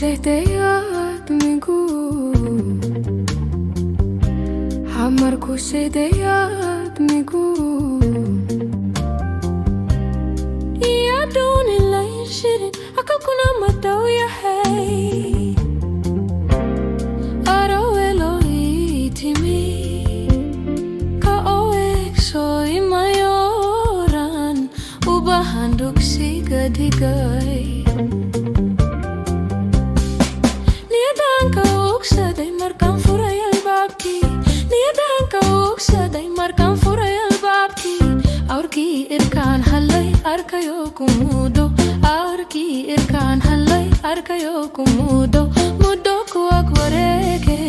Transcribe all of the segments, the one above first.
kusehteyat migu Hamar kusehteyat migu Ya duni lain shirin Akal kuna madaw yahay Araw Elohi timi Ka oek so imayoran Ubahanduk si gadigay markaan furay albaabkii niyadan ka ogsaday markaan furay albaabkii awrkii irkaan hallay arkayo kumudo awrkii irkaan hallay arkayo kumudo muddo kuwag wareege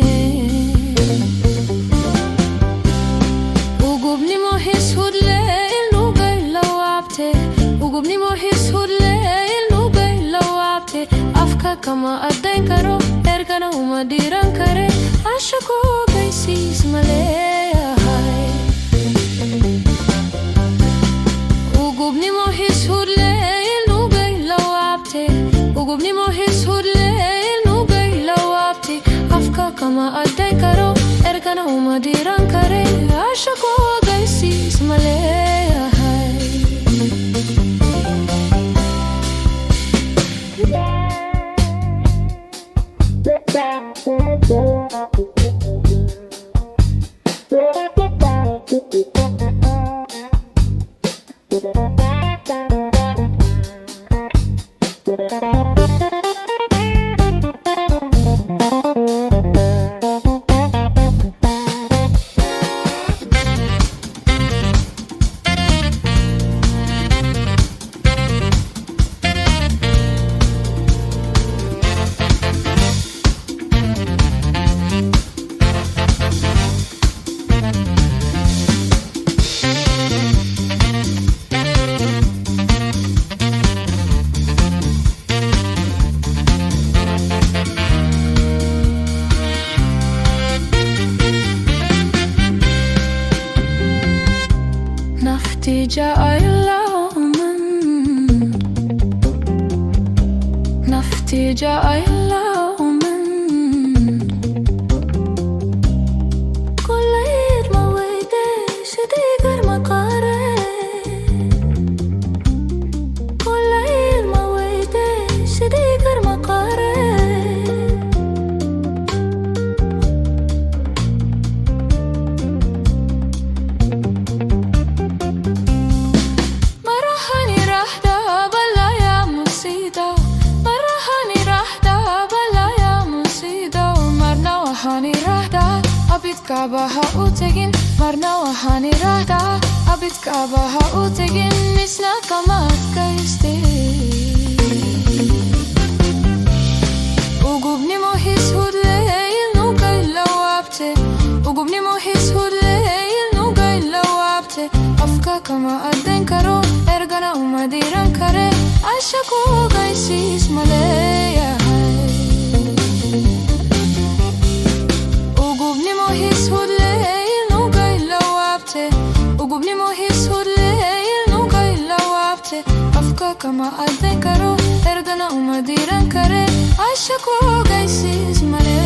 ugubnimo his hudle ilnugay lawaabte ugubnimo his hudle ilnugay lawaabte afka kama addayn karo ergana uma diran kare Caashaqu ogeysiis ma leeyahay ugubnimo his hudle ilnugay lawaabte ugubnimo his hudle ilnugay lawaabte afka kama addayn karo ergana uma diran kare Caashaqu ogeysiis ma leeyahay Nafti ja'aylaman Nafti ja'aylaman Kullayr ma weyde sidigar maqare Kullayr ma weyde sidigar maqare Kabaha utegin marna waxaan iraahdaa abid kabaha utegin misna kama adkayste ugubnimo his hudle ilnugay lawaabte ugubnimo his hudle ilnugay lawaabte afka kama addayn karo ergana uma diran kare Caashaqu ogeysiis ma leeyahay ugubnimo his hudle ilnugay lawaabte ugubnimo his hudle ilnugay lawaabte afka kama addayn karo ergana uma diran kare Caashaqu ogeysiis ma leeyahay